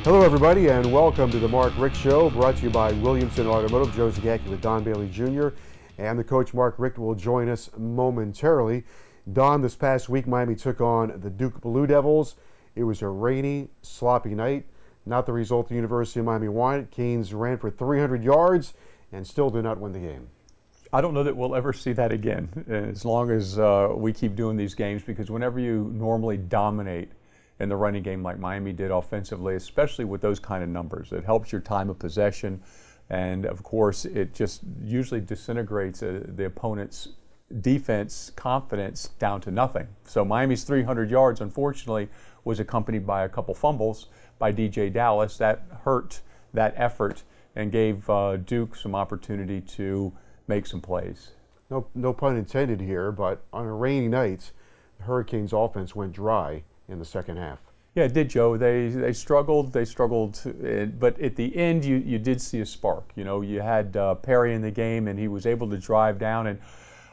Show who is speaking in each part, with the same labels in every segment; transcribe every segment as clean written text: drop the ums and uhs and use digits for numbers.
Speaker 1: Hello everybody and welcome to the Mark Richt Show, brought to you by Williamson Automotive. Joe Zagacki with Don Bailey Jr. and the coach Mark Richt will join us momentarily. Don, this past week Miami took on the Duke Blue Devils. It was a rainy, sloppy night. Not the result the University of Miami wanted. Canes ran for 300 yards and still did not win the game.
Speaker 2: I don't know that we'll ever see that again as long as we keep doing these games, because whenever you normally dominate in the running game like Miami did offensively, especially with those kind of numbers, it helps your time of possession, and of course it just usually disintegrates the opponent's defense confidence down to nothing. So Miami's 300 yards unfortunately was accompanied by a couple fumbles by DJ Dallas. That hurt that effort and gave Duke some opportunity to make some plays.
Speaker 1: No pun intended here, but on a rainy night, the Hurricanes offense went dry in the second half.
Speaker 2: Yeah, it did, Joe. They struggled, but at the end you did see a spark. You know, you had Perry in the game and he was able to drive down, and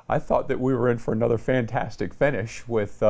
Speaker 2: I thought that we were in for another fantastic finish with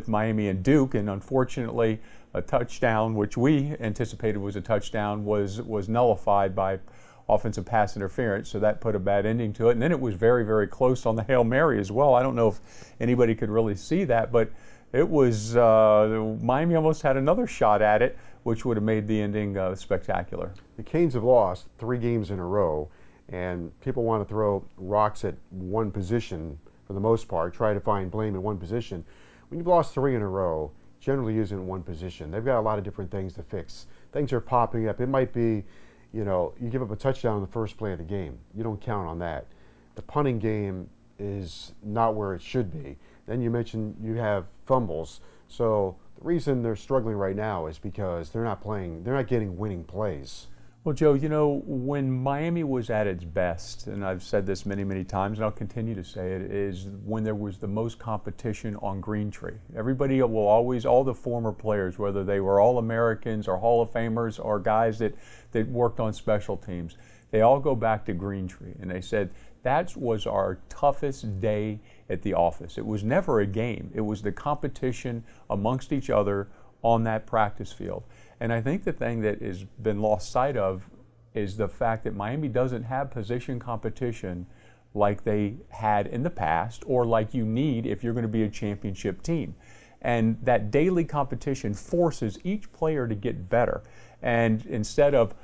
Speaker 2: Miami and Duke, and unfortunately a touchdown, which we anticipated was a touchdown, was nullified by offensive pass interference, so that put a bad ending to it. And then it was very, very close on the Hail Mary as well. I don't know if anybody could really see that, but it was Miami almost had another shot at it, which would have made the ending spectacular.
Speaker 1: The Canes have lost 3 games in a row, and people want to throw rocks at one position for the most part, try to find blame in one position. When you've lost 3 in a row, generally isn't one position. They've got a lot of different things to fix. Things are popping up. It might be, you know, you give up a touchdown in the first play of the game. You don't count on that. The punting game is not where it should be. Then you mentioned you have fumbles. So the reason they're struggling right now is because they're not getting winning plays.
Speaker 2: Well, Joe, you know, when Miami was at its best, and I've said this many, many times, and I'll continue to say it, is when there was the most competition on Green Tree. Everybody will always, all the former players, whether they were All-Americans or Hall of Famers or guys that worked on special teams, they all go back to Green Tree, and they said that was our toughest day at the office. It was never a game. It was the competition amongst each other on that practice field. And I think the thing that has been lost sight of is the fact that Miami doesn't have position competition like they had in the past, or like you need if you're going to be a championship team. And that daily competition forces each player to get better. And instead of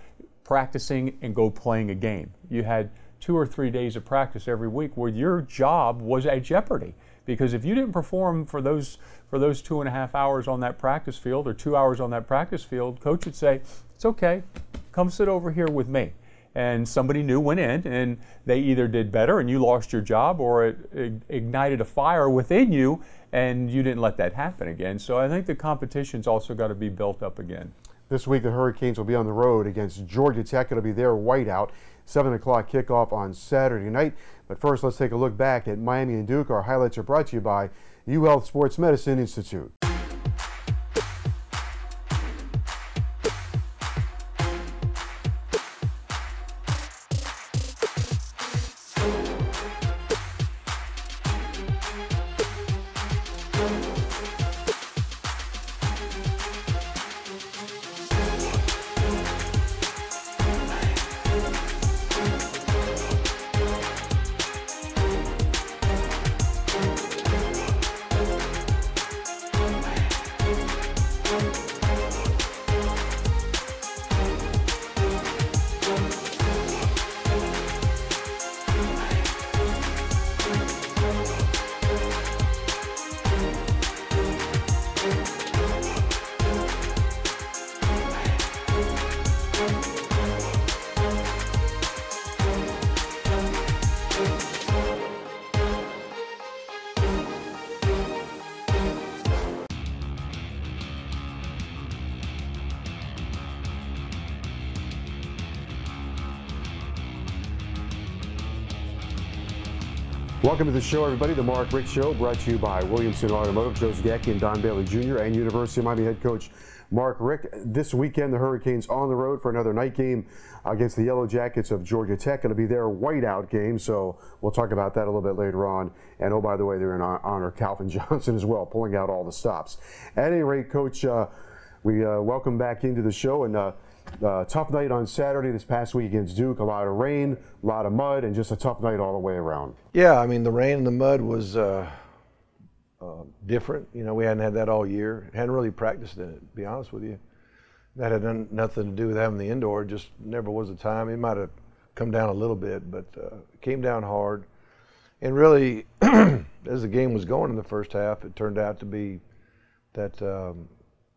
Speaker 2: practicing and go playing a game, you had 2 or 3 days of practice every week where your job was at jeopardy. Because if you didn't perform for those 2.5 hours on that practice field, or 2 hours on that practice field, coach would say, it's okay, come sit over here with me. And somebody new went in and they either did better and you lost your job, or it ignited a fire within you and you didn't let that happen again. So I think the competition's also got to be built up again.
Speaker 1: This week the Hurricanes will be on the road against Georgia Tech. It'll be their whiteout. 7 o'clock kickoff on Saturday night. But first, let's take a look back at Miami and Duke. Our highlights are brought to you by UHealth Sports Medicine Institute. Welcome to the show, everybody. The Mark Richt Show, brought to you by Williamson Automotive. Joe Zagacki and Don Bailey Jr. and University of Miami head coach Mark Richt. This weekend, the Hurricanes on the road for another night game against the Yellow Jackets of Georgia Tech. It'll be their whiteout game, so we'll talk about that a little bit later on. And oh, by the way, they're in honor of Calvin Johnson as well, pulling out all the stops. At any rate, Coach, We welcome back into the show, and tough night on Saturday this past week against Duke. A lot of rain, a lot of mud, and just a tough night all the way around.
Speaker 3: Yeah, I mean, the rain and the mud was different. You know, we hadn't had that all year. Hadn't really practiced in it, to be honest with you. That had nothing to do with having the indoor. Just never was a time. It might have come down a little bit, but it came down hard. And really, as the game was going in the first half, it turned out to be that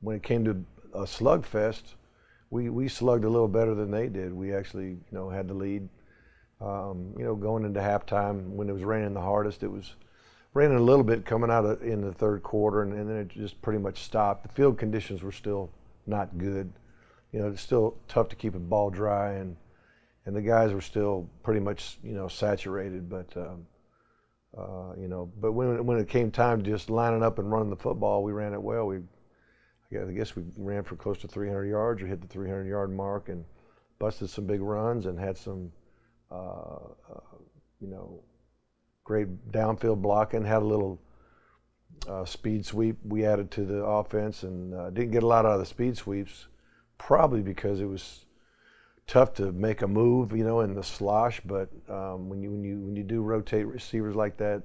Speaker 3: when it came to a slugfest, we slugged a little better than they did. We actually, had the lead. Going into halftime when it was raining the hardest, it was raining a little bit coming out in the third quarter, and then it just pretty much stopped. The field conditions were still not good. It's still tough to keep a ball dry, and the guys were still pretty much, saturated. But but when it came time to just lining up and running the football, we ran it well. I guess we ran for close to 300 yards or hit the 300-yard mark and busted some big runs and had some, great downfield blocking, had a little speed sweep we added to the offense, and didn't get a lot out of the speed sweeps, probably because it was tough to make a move, in the slosh. But when you do rotate receivers like that,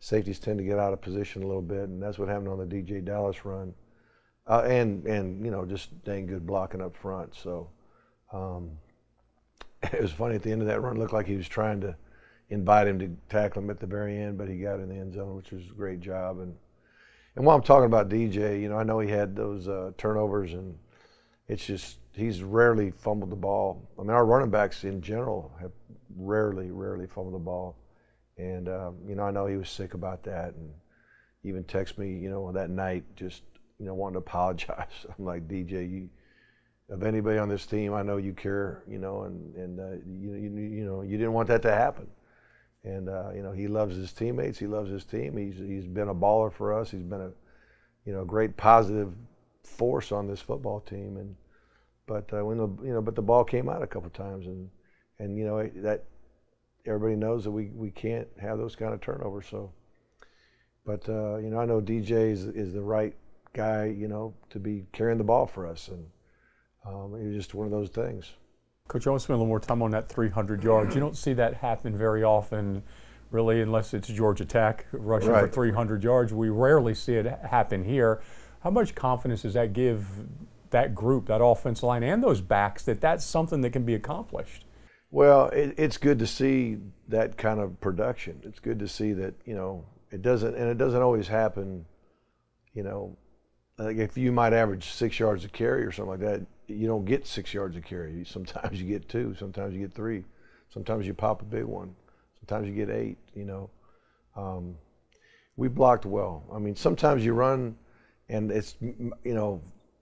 Speaker 3: safeties tend to get out of position a little bit, and that's what happened on the DJ Dallas run. And just dang good blocking up front. So it was funny, at the end of that run, it looked like he was trying to invite him to tackle him at the very end, but he got in the end zone, which was a great job. And while I'm talking about DJ, I know he had those turnovers, and it's just he's rarely fumbled the ball. I mean, our running backs in general have rarely fumbled the ball. And I know he was sick about that, and even texted me, that night, just wanting to apologize. I'm like, DJ, of anybody on this team, I know you care, you didn't want that to happen. And he loves his teammates, he loves his team. He's been a baller for us. He's been a great positive force on this football team. But the ball came out a couple times, and that everybody knows that we can't have those kind of turnovers. So, but I know DJ is the right guy, to be carrying the ball for us, and it was just one of those things.
Speaker 2: Coach, I want to spend a little more time on that 300 yards. You don't see that happen very often, really, unless it's Georgia Tech rushing for 300 yards. We rarely see it happen here. How much confidence does that give that group, that offensive line, and those backs, that that's something that can be accomplished?
Speaker 3: Well, it's good to see that kind of production. It's good to see that, it doesn't always happen, like if you might average 6 yards a carry or something like that, you don't get 6 yards a carry. Sometimes you get 2, sometimes you get 3, sometimes you pop a big one, sometimes you get 8, We blocked well. I mean, sometimes you run and it's,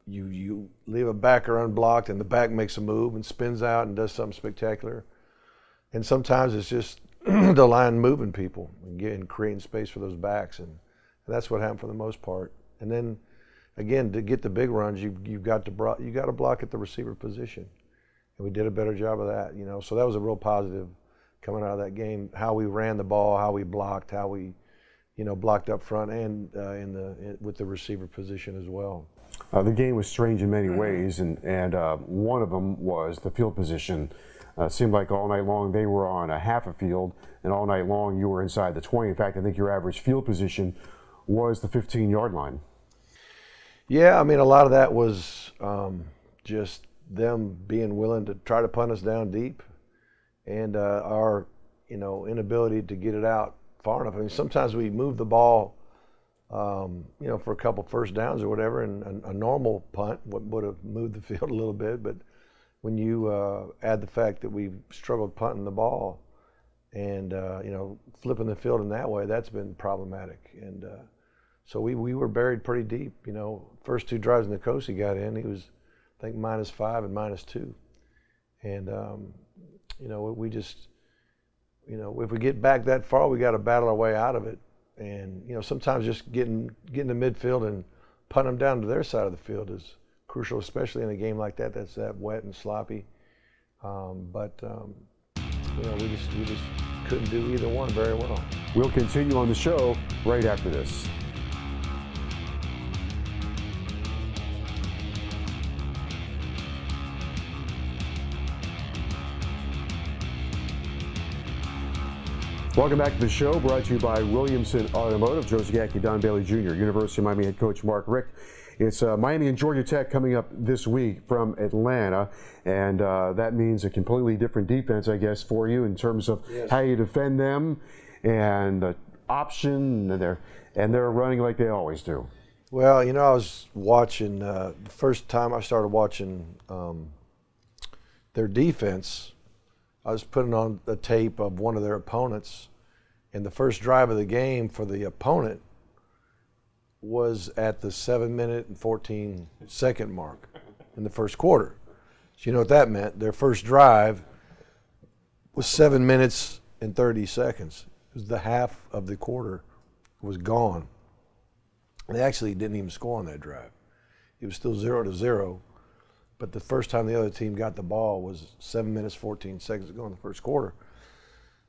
Speaker 3: you leave a backer unblocked and the back makes a move and spins out and does something spectacular. And sometimes it's just the line moving people and creating space for those backs. And that's what happened for the most part. And then, again, to get the big runs, you've got to block at the receiver position, and we did a better job of that. So that was a real positive coming out of that game. How we ran the ball, how we blocked, how we, blocked up front and with the receiver position as well.
Speaker 1: The game was strange in many ways, and one of them was the field position. Seemed like all night long they were on a half a field, and all night long you were inside the 20. In fact, I think your average field position was the 15-yard line.
Speaker 3: Yeah, I mean, a lot of that was just them being willing to try to punt us down deep, and our, inability to get it out far enough. I mean, sometimes we moved the ball, for a couple first downs or whatever, and a normal punt would have moved the field a little bit. But when you add the fact that we've struggled punting the ball and, flipping the field in that way, that's been problematic. And so we were buried pretty deep. First 2 drives Nkosi got in, he was, I think, -5 and -2. And, we just, if we get back that far, we got to battle our way out of it. And, sometimes just getting to midfield and punting them down to their side of the field is crucial, especially in a game like that that's that wet and sloppy. We just couldn't do either one very well.
Speaker 1: We'll continue on the show right after this. Welcome back to the show, brought to you by Williamson Automotive. Joe Zagacki, Don Bailey Jr., University of Miami head coach Mark Richt. It's Miami and Georgia Tech coming up this week from Atlanta, and that means a completely different defense, I guess, for you in terms of how you defend them and the option, and they're running like they always do.
Speaker 3: Well, you know, I was watching, the first time I started watching their defense, I was putting on the tape of one of their opponents, and the first drive of the game for the opponent was at the 7-minute and 14-second mark in the first quarter. So you know what that meant? Their first drive was 7 minutes and 30 seconds. It was the half of the quarter was gone. They actually didn't even score on that drive. It was still 0-0. But the first time the other team got the ball was 7 minutes, 14 seconds to go in the first quarter.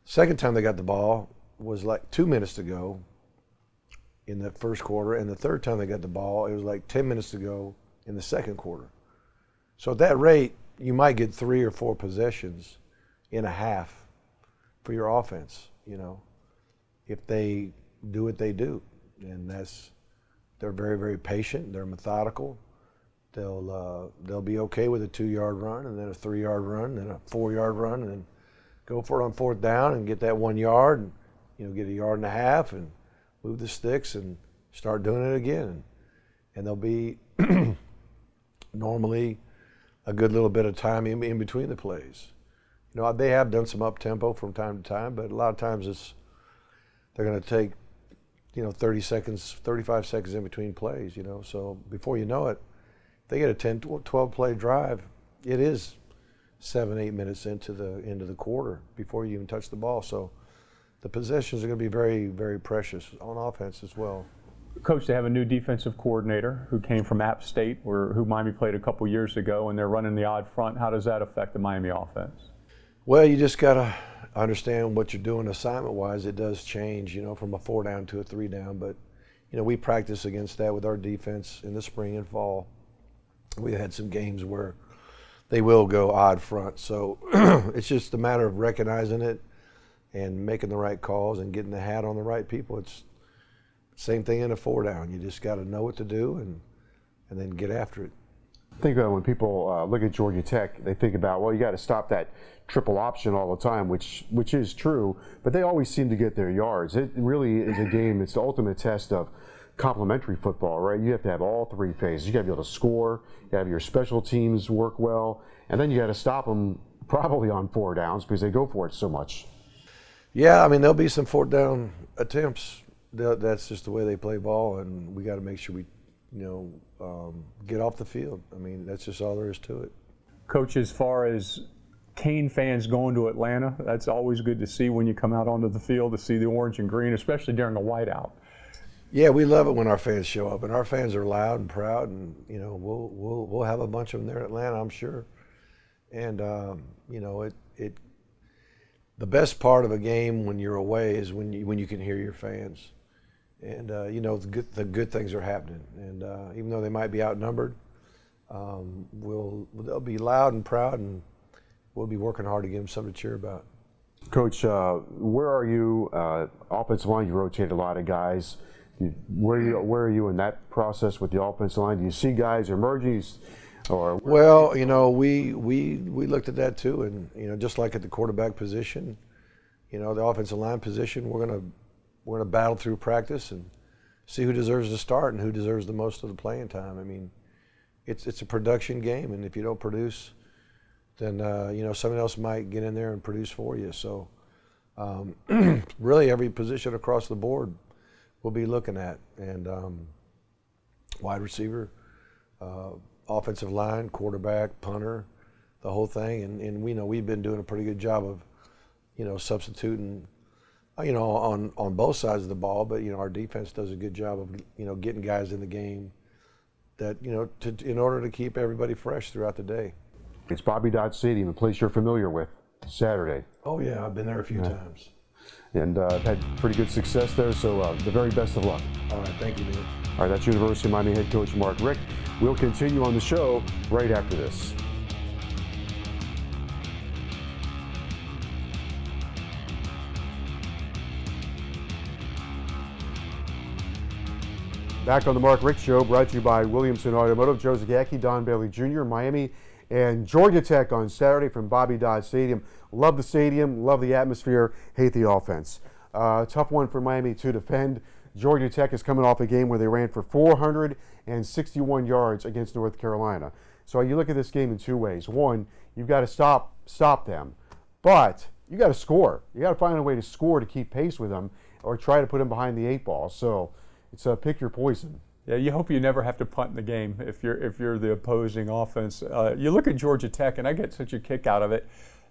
Speaker 3: Second time they got the ball was like 2 minutes to go in the first quarter. And the third time they got the ball, it was like 10 minutes to go in the second quarter. So at that rate, you might get 3 or 4 possessions in a half for your offense, you know, if they do what they do. And they're very, very patient. They're methodical. They'll be okay with a 2-yard run, and then a 3-yard run, and a 4-yard run, and then go for it on 4th down and get that 1 yard, and get a 1.5 yards, and move the sticks and start doing it again. And there'll be normally a good little bit of time in between the plays. You know, they have done some up tempo from time to time, but a lot of times they're going to take 30 seconds, 35 seconds in between plays. So before you know it, they get a 10, 12 play drive. It is 7, 8 minutes into the quarter before you even touch the ball. So the possessions are going to be very, very precious on offense as well.
Speaker 2: Coach, they have a new defensive coordinator who came from App State, who Miami played a couple years ago, and they're running the odd front. How does that affect the Miami offense?
Speaker 3: Well, you just got to understand what you're doing assignment-wise. It does change, from a 4 down to a 3 down. But, we practice against that with our defense in the spring and fall. We had some games where they will go odd front. So it's just a matter of recognizing it and making the right calls and getting the hat on the right people. It's the same thing in a 4 down. You just got to know what to do and then get after it.
Speaker 1: I think when people look at Georgia Tech, they think about, well, you got to stop that triple option all the time, which is true, but they always seem to get their yards. It really is a game. It's the ultimate test of complementary football, right? You have to have all 3 phases. You got to be able to score, you got to have your special teams work well, and then you got to stop them probably on 4 downs because they go for it so much.
Speaker 3: Yeah, I mean, there'll be some 4th down attempts. That's just the way they play ball, and we got to make sure we, get off the field. I mean, that's just all there is to it.
Speaker 2: Coach, as far as Cane fans going to Atlanta, that's always good to see when you come out onto the field to see the orange and green, especially during a whiteout. Yeah,
Speaker 3: we love it when our fans show up, and our fans are loud and proud, and we'll have a bunch of them there in Atlanta, I'm sure. And the best part of a game when you're away is when you can hear your fans, and the good things are happening. And even though they might be outnumbered, they'll be loud and proud, and we'll be working hard to give them something to cheer about.
Speaker 1: Coach, where are you? Offensive line, you rotate a lot of guys. Where are you in that process with the offensive line? Do you see guys emerging?
Speaker 3: Well, we looked at that too, and just like at the quarterback position, the offensive line position, we're gonna battle through practice and see who deserves to start and who deserves the most of the playing time. I mean, it's a production game, and if you don't produce, then someone else might get in there and produce for you. So really, every position across the board we'll be looking at, and wide receiver, offensive line, quarterback, punter, the whole thing. And we know we've been doing a pretty good job of, substituting, on both sides of the ball. But our defense does a good job of, getting guys in the game that, in order to keep everybody fresh throughout the day.
Speaker 1: It's Bobby Dodd Stadium, a place you're familiar with. Saturday.
Speaker 3: Oh yeah, I've been there a few times.
Speaker 1: And had pretty good success there, so the very best of luck.
Speaker 3: All right, thank you, man.
Speaker 1: All right, that's University of Miami head coach Mark Richt. We'll continue on the show right after this. Back on the Mark Richt Show, brought to you by Williamson Automotive. Joe Zagacki, Don Bailey Jr., Miami and Georgia Tech on Saturday from Bobby Dodd Stadium. Love the stadium, love the atmosphere, hate the offense. Tough one for Miami to defend. Georgia Tech is coming off a game where they ran for 461 yards against North Carolina. So you look at this game in two ways. One, you've got to stop them, but you got to score. You got to find a way to score to keep pace with them, or try to put them behind the 8 ball. So it's pick your poison.
Speaker 2: Yeah, you hope you never have to punt in the game if you're the opposing offense. You look at Georgia Tech, and I get such a kick out of it.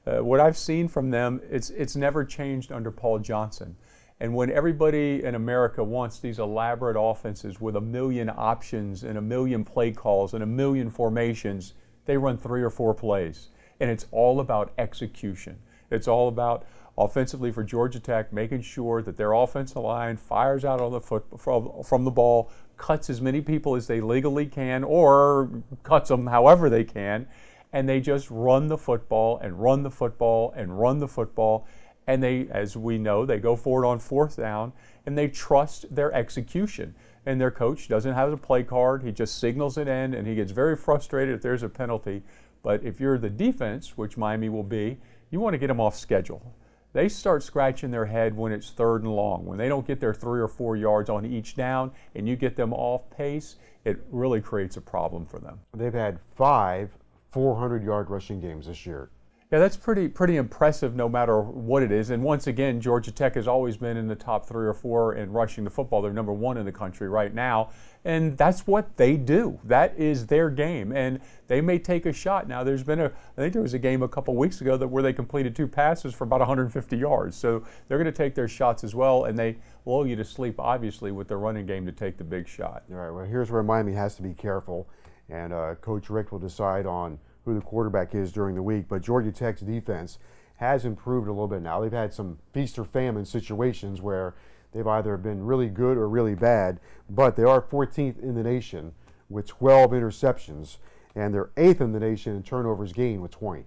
Speaker 2: What I've seen from them, it's never changed under Paul Johnson. And when everybody in America wants these elaborate offenses with a million options and a million play calls and a million formations, they run 3 or 4 plays. And it's all about execution. It's all about offensively for Georgia Tech, making sure that their offensive line fires out on the foot from the ball, cuts as many people as they legally can, or cuts them however they can, and they just run the football and run the football and run the football. And they, as we know, they go forward on 4th down, and they trust their execution. And their coach doesn't have a play card. He just signals it in, and he gets very frustrated if there's a penalty. But if you're the defense, which Miami will be, you want to get them off schedule. They start scratching their head when it's 3rd and long. When they don't get their 3 or 4 yards on each down and you get them off pace, it really creates a problem for them.
Speaker 1: They've had 5 400-yard rushing games this year.
Speaker 2: Yeah, that's pretty impressive no matter what it is. And once again, Georgia Tech has always been in the top 3 or 4 in rushing the football. They're number 1 in the country right now. And that's what they do. That is their game. And they may take a shot. Now, I think there was a game a couple weeks ago where they completed 2 passes for about 150 yards. So they're going to take their shots as well. And they lull you to sleep, obviously, with their running game to take the big shot.
Speaker 1: All right, well, here's where Miami has to be careful. And Coach Richt will decide on who the quarterback is during the week. But Georgia Tech's defense has improved a little bit now. They've had some feast or famine situations where they've either been really good or really bad, but they are 14th in the nation with 12 interceptions, and they're 8th in the nation in turnovers gained with 20.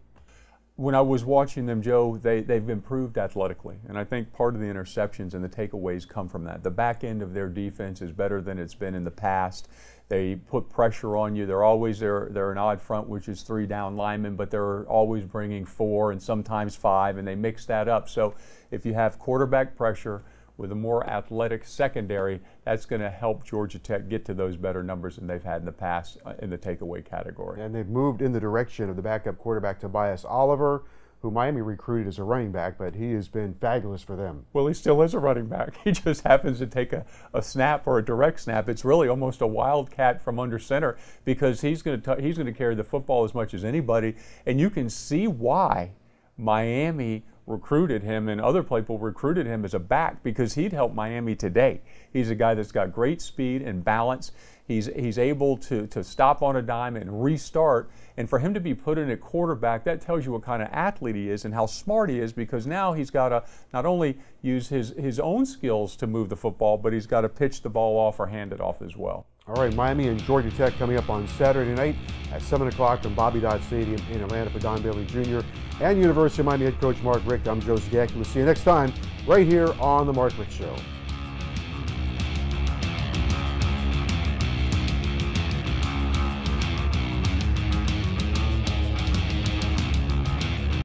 Speaker 2: When I was watching them, Joe, they've improved athletically, and I think part of the interceptions and the takeaways come from that. The back end of their defense is better than it's been in the past. They put pressure on you. They're an odd front, which is 3 down linemen, but they're always bringing 4 and sometimes 5, and they mix that up. So if you have quarterback pressure with a more athletic secondary, that's going to help Georgia Tech get to those better numbers than they've had in the past in the takeaway category.
Speaker 1: And they've moved in the direction of the backup quarterback Tobias Oliver, who Miami recruited as a running back, but he has been fabulous for them.
Speaker 2: Well, he still is a running back. He just happens to take a snap or a direct snap. It's really almost a wildcat from under center, because he's going to carry the football as much as anybody, and you can see why Miami recruited him and other people recruited him as a back, because he'd help Miami today. He's a guy that's got great speed and balance. He's able to stop on a dime and restart. And for him to be put in at quarterback, that tells you what kind of athlete he is and how smart he is, because now he's got to not only use his own skills to move the football, but he's got to pitch the ball off or hand it off as well.
Speaker 1: All right, Miami and Georgia Tech coming up on Saturday night at 7 o'clock from Bobby Dodd Stadium in Atlanta. For Don Bailey Jr. and University of Miami head coach Mark Richt, I'm Joe Zagacki. We'll see you next time right here on The Mark Richt Show.